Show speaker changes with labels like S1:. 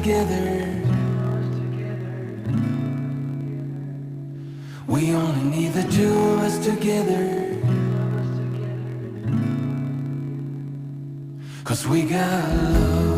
S1: together. We only need the two of us together. 'Cause we got love.